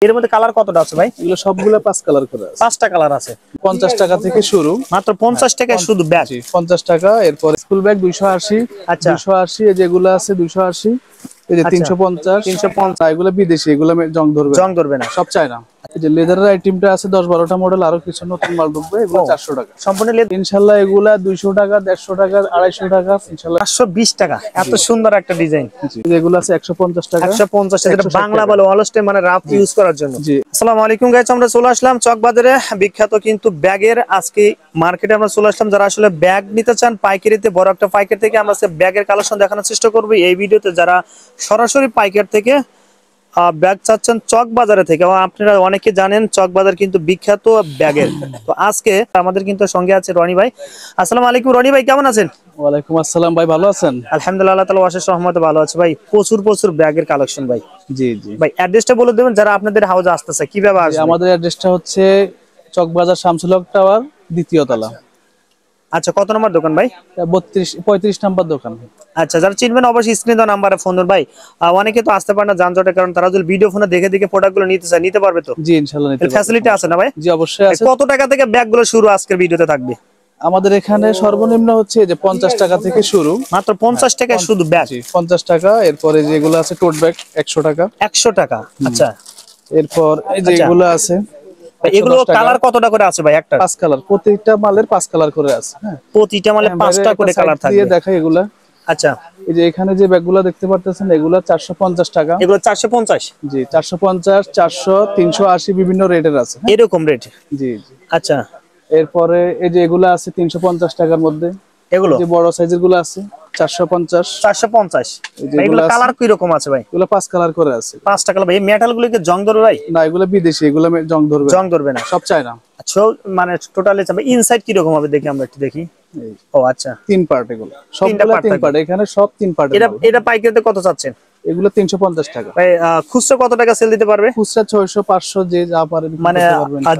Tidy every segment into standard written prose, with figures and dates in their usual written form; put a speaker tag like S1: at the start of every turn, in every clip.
S1: এর মধ্যে কালার কতটা আছে ভাই?
S2: এগুলো সবগুলো 5 কালার করে আছে।
S1: 5টা কালার আছে।
S2: 50 টাকা থেকে শুরু,
S1: মাত্র 50 টাকায় শুধু ব্যাগ।
S2: 50 টাকা। এরপর স্কুল ব্যাগ 280,
S1: আচ্ছা
S2: 280 এই যেগুলো আছে 280, এই যে 350,
S1: 350
S2: এগুলো বিদেশি, এগুলো জং ধরবে না, সব চায়না। এই যে লেদারের আইটেমটা আছে 10-12টা মডেল, আরো কিছু নতুন মাল ঢুকবে, এগুলো 400 টাকা
S1: সম্পূর্ণ লেদার।
S2: ইনশাআল্লাহ এগুলা 200 টাকা, 150 টাকা, 250 টাকা ইনশাআল্লাহ।
S1: 520 টাকা, এত সুন্দর একটা ডিজাইন।
S2: এগুলো আছে 150 টাকা।
S1: 150 টাকা, যেটা বাংলা বলে অলস্টে, মানে রাফ ইউজ করার জন্য।
S2: জি।
S1: আসসালামু আলাইকুম গাইস, আমরা চলে আসলাম চকবাজারে বিখ্যাত কিন্তু ব্যাগের আজকে মার্কেটে আমরা চলে আসলাম। যারা আসলে ব্যাগ নিতে চান পাইকারিতে, বড় একটা পাইকারি থেকে আমরা ব্যাগের কালেকশন দেখানোর চেষ্টা করব এই ভিডিওতে। যারা সরাসরি পাইকার থেকে ব্যাগ চাচ্ছেন চকবাজারে থেকে, আপনারা অনেকে জানেন চকবাজার কিন্তু বিখ্যাত ব্যাগের। তো আজকে আমাদের কিন্তু সঙ্গে আছে রনি ভাই। আসসালামু আলাইকুম রনি ভাই, কেমন আছেন?
S2: ওয়ালাইকুম আসসালাম ভাই, ভালো আছেন?
S1: আলহামদুলিল্লাহ, আল্লাহ তাআলার অশেষ রহমতে ভালো আছে ভাই। প্রচুর ব্যাগের কালেকশন ভাই।
S2: জি জি
S1: ভাই অ্যাড্রেসটা বলে দেবেন, যারা আপনাদের হাউসে আসতেছে কিভাবে আসবে?
S2: আমাদের অ্যাড্রেসটা হচ্ছে চকবাজার শামসুল হক টাওয়ার, দ্বিতীয় তলা।
S1: আচ্ছা, কত নম্বর দোকান ভাই?
S2: 35 নাম্বার দোকান।
S1: আচ্ছা, যারা চিনবেন অবশ্যই স্ক্রিনে দেওয়া নাম্বারে ফোন করুন ভাই। অনেকে তো আসতে পারে না যানজটের কারণে, তারা যদি ভিডিও ফোনে দেখে প্রোডাক্টগুলো নিতে চায়, নিতে পারবে তো?
S2: জি ইনশাআল্লাহ নিতে পারবে।
S1: ফ্যাসিলিটি আছে না ভাই?
S2: জি অবশ্যই আছে।
S1: কত টাকা থেকে ব্যাগগুলো শুরু আজকের ভিডিওতে থাকবে?
S2: আমাদের এখানে সর্বনিম্ন হচ্ছে যে 50 টাকা থেকে শুরু।
S1: মাত্র 50 টাকায় শুধু ব্যাগ?
S2: জি 50 টাকা। এরপরে যেগুলো আছে টোট ব্যাগ 100 টাকা।
S1: 100 টাকা। আচ্ছা,
S2: এরপর এই যে এগুলো আছে,
S1: এগুলো কালার কতটা করে আছে ভাই? একটা
S2: 5 কালার, প্রত্যেকটা মালের 5 কালার করে আছে। হ্যাঁ,
S1: প্রতিটা মালে 5টা করে কালার থাকবে।
S2: দেখাই এগুলা।
S1: আচ্ছা,
S2: এই যে এখানে যে ব্যাগগুলো দেখতে পারতেছেন, এগুলা 450 টাকা।
S1: এগুলো 450?
S2: জি 450, 400, 380 বিভিন্ন রেটের আছে।
S1: এরকম রেট?
S2: জি জি।
S1: আচ্ছা,
S2: এরপরে এই যে এগুলো আছে 350 টাকার মধ্যে।
S1: এগুলো
S2: যে বড় সাইজের গুলো আছে 450।
S1: 450। এগুলো কালার কি রকম আছে ভাই?
S2: এগুলো 5 কালার করে আছে।
S1: 5টা কালার। এই মেটাল গুলো কি জং ধরবে ভাই?
S2: না, এগুলো বিদেশি, এগুলো জং ধরবে না, সব চায়না।
S1: আচ্ছা, মানে টোটালি ইনসাইড কি রকম হবে দেখি, আমরা একটু দেখি। ও আচ্ছা,
S2: 3 পার্ট, এগুলো সবগুলো 3 পার্ট, এখানে সব 3 পার্ট।
S1: এটা পাইকারিতে কত চাচ্ছেন?
S2: এগুলো 350 টাকা
S1: ভাই। খুচরা কত টাকা সেল দিতে পারবে?
S2: খুচরা 600, 500 যে যা পারে,
S1: মানে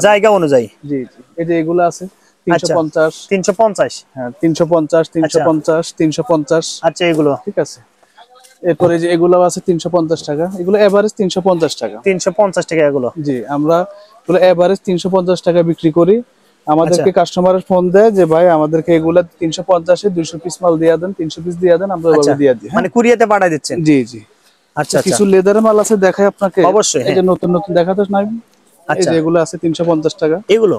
S1: জায়গা অনুযায়ী।
S2: জি জি। এই যে এগুলো আছে 350।
S1: 350?
S2: হ্যাঁ 350, 350, 350।
S1: আচ্ছা, এগুলো
S2: ঠিক আছে। এরপরে যে এগুলো আছে 350 টাকা, এগুলো এভারেজ 350 টাকা।
S1: 350 টাকা এগুলো?
S2: জি, আমরা এগুলো এভারেজ 350 টাকা বিক্রি করি। আমাদেরকে কাস্টমারের ফোন দেয় যে ভাই আমাদেরকে এগুলা 350 এ 200 পিস মাল দিয়ে দেন, 300 পিস দিয়ে দেন, আমরা ওইভাবে দিয়ে দিই।
S1: মানে কুরিয়াতে পাঠিয়ে দিচ্ছেন?
S2: জি জি।
S1: আচ্ছা,
S2: কিছু লেদারের মাল আছে, দেখাই আপনাকে।
S1: অবশ্যই।
S2: এই যে নতুন দেখাতে নাই। এই যে এগুলো আছে 350 টাকা।
S1: এগুলো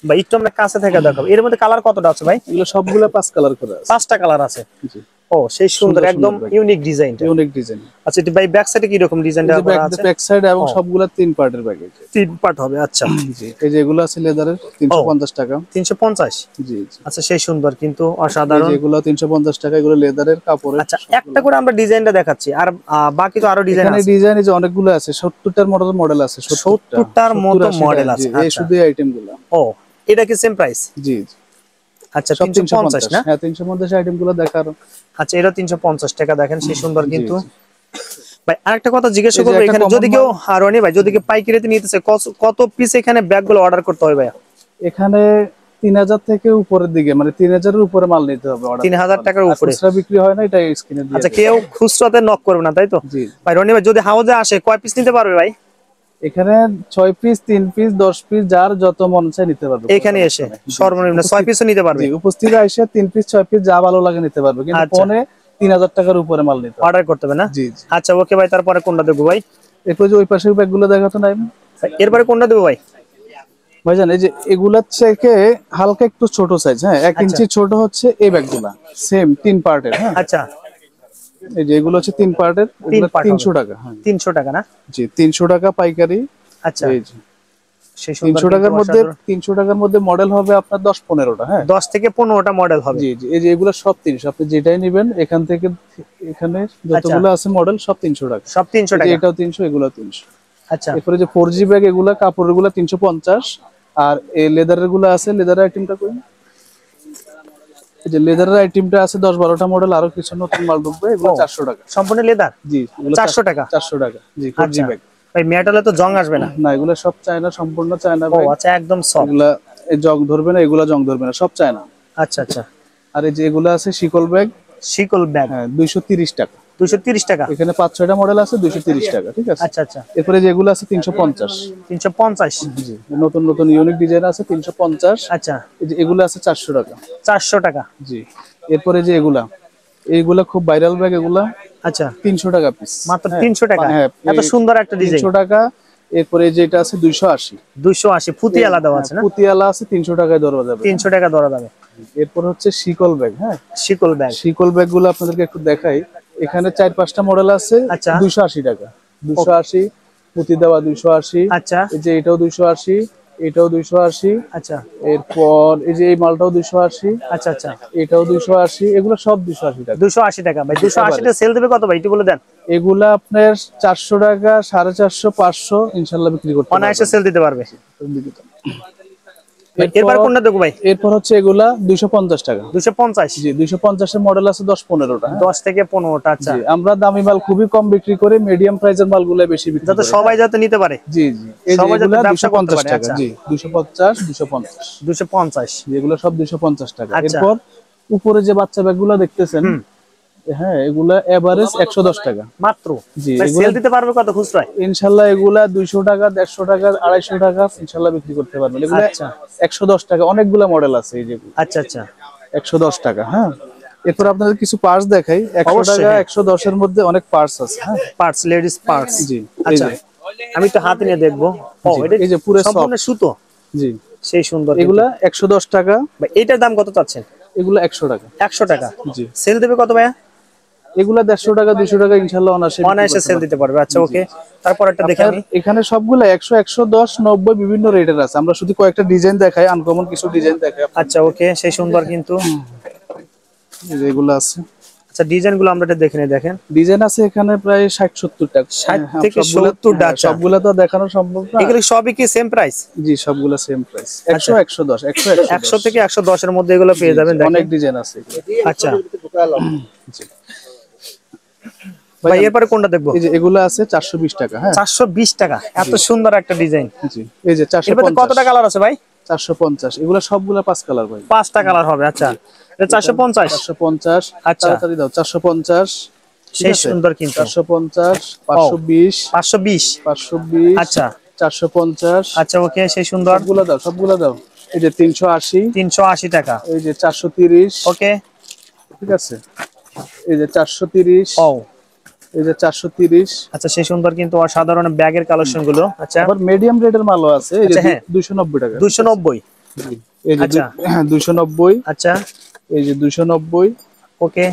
S1: ভাই একটু আমরা কাছে থেকে দেখাবো। এর মধ্যে কালার কতটা আছে ভাই?
S2: এগুলো সবগুলো 5 কালার করে আছে।
S1: 5টা কালার আছে?
S2: জি।
S1: ও সেই সুন্দর, একদম ইউনিক ডিজাইন।
S2: Unique design.
S1: আচ্ছা, এটা ভাই ব্যাক সাইডে কি রকম ডিজাইনটা করা আছে?
S2: ব্যাক সাইড এবং সবগুলা 3 পার্টের প্যাকেজ।
S1: 3 পার্ট হবে। আচ্ছা
S2: জি। এই যে এগুলো আছে লেদারের 350 টাকা।
S1: 350?
S2: জি জি।
S1: আচ্ছা, সেই সুন্দর কিন্তু অসাধারণ।
S2: এগুলো 350 টাকা, এগুলো লেদারের কাপড়ের।
S1: আচ্ছা, একটা করে আমরা ডিজাইনটা দেখাচ্ছি, আর বাকি তো আরো ডিজাইন আছে।
S2: এখানে ডিজাইন যে অনেকগুলো আছে, 70টার মডেল আছে।
S1: 70টার মতো মডেল আছে।
S2: এই শুধু আইটেমগুলো।
S1: ও, এটা কি সেম প্রাইস?
S2: জি জি।
S1: আচ্ছা, 350 না?
S2: হ্যাঁ 350 আইটেমগুলো দেখার।
S1: আচ্ছা, এটা 350 টাকা। দেখেন সেই সুন্দর কিন্তু। ভাই আরেকটা কথা জিজ্ঞাসা করব, এখানে যদি কেউ রনি ভাই যদি কেউ পাইকারিতে নিতে চায়, কত পিস এখানে ব্যাগগুলো অর্ডার করতে হবে ভাই?
S2: এখানে 3000 থেকে উপরের দিকে, মানে 3000 এর উপরে মাল নিতে হবে।
S1: 3000 টাকার উপরে
S2: খুচরা বিক্রি হয় না, এটা স্ক্রিনে দিয়ে।
S1: আচ্ছা, কেউ খুচরাতে নক করবে না, তাই তো?
S2: জি
S1: ভাই রনি ভাই যদি হাউজে আসে কয় পিস নিতে পারবে ভাই?
S2: এখানে 6 পিস, 3 পিস, 10 পিস, যার যত মন চায় নিতে পারবে।
S1: এখানে এসে সর্বনিম্ন 6 পিসও নিতে পারবে?
S2: জি, উপস্থিত এসে 3 পিস, 6 পিস যা ভালো লাগে নিতে পারবে, কিন্তু ফোনে 3000 টাকার উপরে মাল নিতে
S1: অর্ডার করতে হবে না?
S2: জি জি।
S1: আচ্ছা ওকে ভাই, তারপরে কোনটা দেবো ভাই?
S2: এরপর যে ওই পাশের ব্যাগগুলো দেখাতো না
S1: এরপরে কোনটা দেবো ভাই?
S2: ভাইজান, এই যে এগুলার থেকে হালকা একটু ছোট সাইজ। হ্যাঁ 1 ইঞ্চি ছোট হচ্ছে এই ব্যাগগুলা, সেম 3 পার্টের। হ্যাঁ
S1: আচ্ছা,
S2: এই যে এগুলো হচ্ছে 3 পার্টের, 300 টাকা। হ্যাঁ
S1: 300 টাকা না?
S2: জি 300 টাকা পাইকারি।
S1: আচ্ছা,
S2: এই যে
S1: সেই সুন্দর
S2: 300 টাকার মধ্যে মডেল হবে আপনার 10-15টা। হ্যাঁ
S1: 10 থেকে 15টা মডেল হবে।
S2: জি জি। এই যে এগুলো সব 300, আপনি যেটাই নেবেন এখান থেকে, এখানে যতগুলো আছে মডেল সব 300 টাকা।
S1: সব 300 টাকা?
S2: এটাও 300, এগুলো 300।
S1: আচ্ছা,
S2: এরপরে যে 4G ব্যাগ, এগুলা কাপড়ের গুলা 350। আর এই লেদারের গুলো আছে, লেদারের আইটেমটা কই? এই যে লেদারের আইটেমটা আছে 10-12টা মডেল, আরো কিছু নতুন মাল ঢুকবে, এগুলো 400 টাকা।
S1: সম্পূর্ণ লেদার?
S2: জি, এগুলো
S1: 400 টাকা?
S2: 400 টাকা। জি 4G ব্যাগ।
S1: ভাই মেটালে তো জং আসবে না?
S2: না, এগুলো সব চায়না, সম্পূর্ণ চায়না
S1: ও
S2: ব্যাগ।
S1: আচ্ছা, একদম সফট।
S2: এগুলা জং ধরবে না, এগুলা জং ধরবে না, সব চায়না।
S1: আচ্ছা আচ্ছা।
S2: আর এই যে এগুলো আছে শিকল ব্যাগ।
S1: শিকল ব্যাগ?
S2: হ্যাঁ 230 টাকা।
S1: 230 টাকা।
S2: এখানে 5-6টা মডেল আছে 230 টাকা, ঠিক আছে।
S1: আচ্ছা আচ্ছা,
S2: এরপরে যেগুলো আছে 350।
S1: 350।
S2: জি, নতুন নতুন ইউনিক ডিজাইন আছে 350।
S1: আচ্ছা,
S2: এই যে এগুলো আছে 400 টাকা।
S1: 400 টাকা।
S2: জি, এরপরে যে এইগুলা খুব ভাইরাল ব্যাগ, এগুলা
S1: আচ্ছা,
S2: 300 টাকা পিস,
S1: মাত্র 300 টাকা।
S2: হ্যাঁ,
S1: এত সুন্দর একটা ডিজাইন।
S2: 300 টাকা। এরপরে যেটা আছে 280।
S1: 280 ফুটি আলাদা আছে না?
S2: পুতিয়ালা আছে 300 টাকায় ধরা যাবে।
S1: 300 টাকা ধরা যাবে।
S2: এরপর হচ্ছে শিকল ব্যাগ। হ্যাঁ,
S1: শিকল ব্যাগ।
S2: শিকল ব্যাগ গুলো আপনাদেরকে একটু দেখাই। এখানে 4-5টা মডেল আছে।
S1: আচ্ছা,
S2: 280 টাকা। 280 পুঁতি দেওয়া 280।
S1: আচ্ছা
S2: এই যে এটাও 280, এটাও 280।
S1: আচ্ছা
S2: এরপর এই যে এই মালটাও 280।
S1: আচ্ছা আচ্ছা,
S2: এটাও 280। এগুলো সব 280 টাকা।
S1: 280 টাকা ভাই। 280 টা সেল দেবে কত ভাই একটু বলে দেন।
S2: এগুলা আপনার 400 টাকা, 450, 500 ইনশাআল্লাহ বিক্রি করতে পারবেন।
S1: অনায়াসে সেল দিতে পারবে। এরপর কোনটা দেখো ভাই?
S2: এরপর হচ্ছে এগুলা 250 টাকা।
S1: 250।
S2: জি, 250 এর মডেল আছে 10-15টা।
S1: 10 থেকে 15টা। আচ্ছা,
S2: জি, আমরা দামি মাল খুবই কম বিক্রি করি, মিডিয়াম প্রাইসের মালগুলো বেশি বিক্রি
S1: যাতে
S2: করি।
S1: সবাই যাতে নিতে পারে।
S2: জি জি, এই যে
S1: সবাই যাতে
S2: এগুলা
S1: ব্যবসা করতে
S2: 250
S1: পারে।
S2: টাকা।
S1: আচ্ছা,
S2: জি, 250, 250।
S1: 250।
S2: যেগুলো সব 250 টাকা।
S1: আচ্ছা।
S2: এরপর উপরে যে বাচ্চা ব্যাগগুলো দেখতেছেন, হ্যাঁ, এগুলা এভারেজ 110 টাকা
S1: মাত্র।
S2: জি,
S1: ভাই সেল দিতে পারবে কত খুচরায়?
S2: ইনশাআল্লাহ এগুলা 200 টাকা, 150 টাকা, 250 টাকা ইনশাআল্লাহ বিক্রি করতে পারবেন। এগুলা
S1: আচ্ছা
S2: 110 টাকা। অনেকগুলা মডেল আছে এই যেগুলো।
S1: আচ্ছা আচ্ছা,
S2: 110 টাকা। হ্যাঁ, এরপর আপনাদের কিছু পার্স দেখাই। 100
S1: অবশ্যই,
S2: টাকা,
S1: হ্যাঁ।
S2: 110 এর মধ্যে অনেক পার্স আছে। হ্যাঁ,
S1: পার্টস, লেডিস পার্টস।
S2: জি, এই
S1: আচ্ছা,
S2: যে
S1: আমি তো হাতে নিয়ে দেখবো। ও
S2: জি,
S1: এটা
S2: এই যে পুরো
S1: সম্পূর্ণ সুতো।
S2: জি,
S1: সেই সুন্দর।
S2: এগুলা 110 টাকা।
S1: ভাই এটার দাম কত চাচ্ছেন?
S2: এগুলা 100 টাকা।
S1: 100 টাকা।
S2: জি,
S1: সেল দেবে কত ভাইয়া?
S2: এগুলা 150 টাকা, 200 টাকা ইনশাআল্লাহ
S1: অনায়াসে সেল দিতে পারবে। আচ্ছা ওকে, তারপর একটা দেখে আমি।
S2: এখানে সবগুলা 100, 110, 90 বিভিন্ন রেটের আছে। আমরা শুধু কয়েকটা ডিজাইন দেখাই, আনকমন কিছু ডিজাইন দেখাই।
S1: আচ্ছা ওকে, সেই সুন্দর কিন্তু
S2: এগুলো আছে।
S1: আচ্ছা, ডিজাইন গুলো আমরা এটা দেখে নিই। দেখেন
S2: ডিজাইন আছে এখানে প্রায় 60-70 টাকা।
S1: 60 থেকে 70 টাকা।
S2: সবগুলা তো দেখানো সম্ভব না।
S1: এগুলো সবই কি সেম প্রাইস?
S2: জি, সবগুলা সেম প্রাইস। 100, 110, 100,
S1: 100 থেকে 110 এর মধ্যে এগুলো পেয়ে যাবেন।
S2: অনেক
S1: দেখেন
S2: ডিজাইন আছে।
S1: আচ্ছা
S2: জি,
S1: ভাই এরপরে কোনটা দেখবো?
S2: এই যে এগুলো আছে 420 টাকা। হ্যাঁ,
S1: 420 টাকা। এত সুন্দর একটা ডিজাইন।
S2: জি, এই যে
S1: এরপরে
S2: 450।
S1: কতটা কালার আছে ভাই?
S2: 450। এগুলো সবগুলা 5 কালার ভাই।
S1: 5টা কালার হবে। আচ্ছা, এটা 450।
S2: 450।
S1: আচ্ছা,
S2: তাড়াতাড়ি দাও। 450।
S1: সেই সুন্দর কিন্তু।
S2: 450, 520,
S1: 520।
S2: 520।
S1: আচ্ছা
S2: 450।
S1: আচ্ছা ওকে, সেই সুন্দর।
S2: সবগুলা দাও, সবগুলা দাও। এই যে 380।
S1: 380 টাকা।
S2: এই যে 430।
S1: ওকে,
S2: ঠিক আছে। এই যে 430।
S1: ও
S2: এই যে 430।
S1: আচ্ছা, সেই সুন্দর কিন্তু অসাধারণ ব্যাগের কালেকশন গুলো। আচ্ছা,
S2: আবার মিডিয়াম রেটের মালও আছে। এই যে
S1: আচ্ছা, হ্যাঁ।
S2: 290 টাকা।
S1: 290।
S2: জি, এই যে
S1: আচ্ছা
S2: 290।
S1: আচ্ছা
S2: এই যে 290।
S1: ওকে,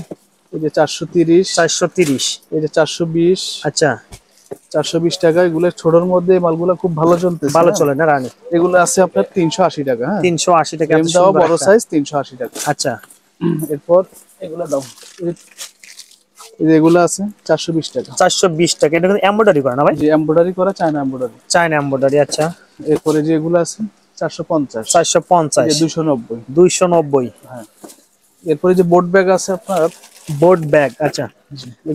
S2: এই যে 430।
S1: 430।
S2: এই যে 420।
S1: আচ্ছা,
S2: 420 টাকা। এগুলো ছোটর মধ্যে এই মালগুলো খুব ভালো চলতেছে।
S1: ভালো
S2: হ্যাঁ?
S1: চলে না রানী?
S2: এগুলো আছে আপনার 380 টাকা। হ্যাঁ,
S1: 380 টাকা। এত
S2: এমটাও
S1: সুন্দর
S2: বড়
S1: একটা।
S2: সাইজ 380 টাকা।
S1: আচ্ছা
S2: এরপর এগুলো দাও। এই যে এগুলো আছে 420 টাকা।
S1: 420 টাকা। এটা কিন্তু এমব্রয়ডারি করা না ভাই?
S2: যে এমব্রয়ডারি করা, চায়না এমব্রয়ডারি।
S1: China embroidery. আচ্ছা,
S2: এরপরে যে এগুলো আছে 450।
S1: 450।
S2: 290।
S1: 290।
S2: হ্যাঁ, এরপরে যে বোট ব্যাগ আছে আপনার,
S1: বোট ব্যাগ। আচ্ছা,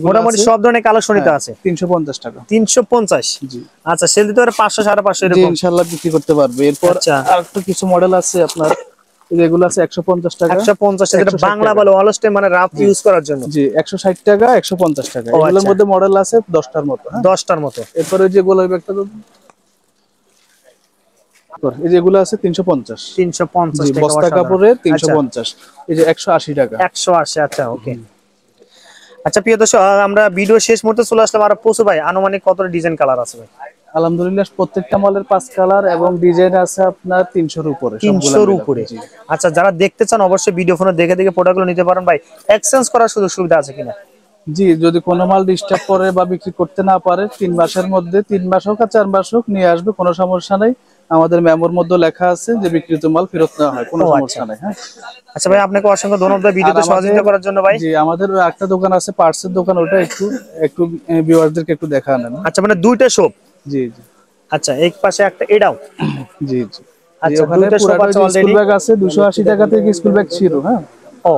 S1: মোটামুটি সব ধরনের কালেকশনই তো আছে।
S2: 350 টাকা।
S1: 350।
S2: জি,
S1: আচ্ছা, সেল দিতে পারে 500, 550
S2: জি,
S1: এরকম।
S2: ইনশাআল্লাহ বিক্রি করতে পারবে। এরপর
S1: আচ্ছা।
S2: আরেকটা কিছু মডেল আছে আপনার। এই যে এগুলো আছে 150 টাকা।
S1: 150। এটা
S2: 160
S1: বাংলা
S2: টাকা।
S1: বলে অলস্টে, মানে রাফ ইউজ করার জন্য।
S2: জি, 160 টাকা, 150 টাকা।
S1: ও,
S2: এগুলোর
S1: আচ্ছা।
S2: মধ্যে মডেল আছে 10টার মতো। হ্যাঁ,
S1: 10টার মতো।
S2: এরপরে যে গোলাপি ব্যাগটা দাও। এই যে এগুলো আছে 350।
S1: 350
S2: জি,
S1: টাকা।
S2: বস্তা
S1: অসাধারণ।
S2: কাপড়ের
S1: আচ্ছা,
S2: 350। এই যে 180 টাকা।
S1: 180। আচ্ছা ওকে। আচ্ছা প্রিয় দর্শক, আমরা ভিডিও শেষ মুহূর্তে চলে আসলাম। আর পশু ভাই আনুমানিক কত ডিজাইন কালার আছে ভাই?
S2: আলহামদুলিল্লাহ প্রত্যেকটা মালের 5 কালার এবং ডিজাইন আছে আপনার 300 এর উপরে।
S1: 300 এর উপরে।
S2: জি,
S1: আচ্ছা, যারা দেখতে চান অবশ্যই ভিডিও ফোনে দেখে দেখে প্রোডাক্টগুলো নিতে পারেন ভাই। এক্সচেঞ্জ করার সুযোগ সুবিধা আছে কিনা?
S2: জি, যদি কোনো মাল ডিস্টার্ব করে বা বিক্রি করতে না পারে 3 মাসের মধ্যে, 3 মাস হোক আর 4 মাস হোক নিয়ে আসবে, কোনো সমস্যা নাই। আমাদের মেমোর মধ্যে লেখা আছে যে বিক্রিত মাল ফেরত নেওয়া হয়, কোনো
S1: ও,
S2: সমস্যা নাই। হ্যাঁ,
S1: আচ্ছা ভাই, আপনাকে অসংখ্য ধন্যবাদ ভিডিওতে
S2: আর
S1: সহযোগিতা করার জন্য ভাই।
S2: জি, আমাদের একটা দোকান আছে পার্টসের দোকান, ওটা একটু একটু ভিউয়ারদেরকে একটু দেখান না।
S1: আচ্ছা, মানে দুইটা শপ।
S2: জি জি
S1: আচ্ছা, এক পাশে একটা, এটাও।
S2: জি জি।
S1: আচ্ছা,
S2: ওখানে
S1: দুইটা শপ
S2: পুরাটা
S1: আছে
S2: স্কুল
S1: অলরেডি।
S2: ব্যাগ আছে 280 টাকা থেকে স্কুল ব্যাগ ছিল। হ্যাঁ,
S1: ও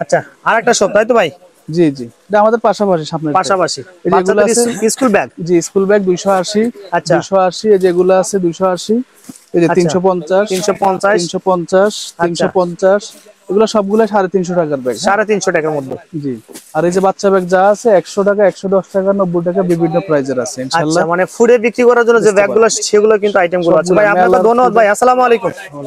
S1: আচ্ছা, আরেকটা শপ তাই তো ভাই?
S2: জি জি, এটা আমাদের পাশাপাশি, সামনে
S1: পাশাপাশি।
S2: এই যেগুলো আছে
S1: স্কুল ব্যাগ।
S2: জি, স্কুল ব্যাগ 280।
S1: আচ্ছা।
S2: 280। এই যেগুলো আছে 280। এই যে
S1: আচ্ছা।
S2: 350
S1: 350
S2: 350 350 এগুলো সবগুলো 350 টাকার ব্যাগ।
S1: 350 টাকার মধ্যে।
S2: জি। আর এই যে বাচ্চা ব্যাগ যা আছে 100 টাকা, 110 টাকা, 90 টাকা বিভিন্ন প্রাইজের আছে
S1: আচ্ছা,
S2: ইনশাআল্লাহ।
S1: মানে ফুডে বিক্রি করার জন্য যে
S2: বুঝতে
S1: ব্যাগগুলো সেগুলো কিন্তু আইটেমগুলো আছে।
S2: সবগুলো
S1: ভাই আপনাকে
S2: মেলার
S1: ধন্যবাদ ভাই, আসসালামু আলাইকুম।
S2: ফুড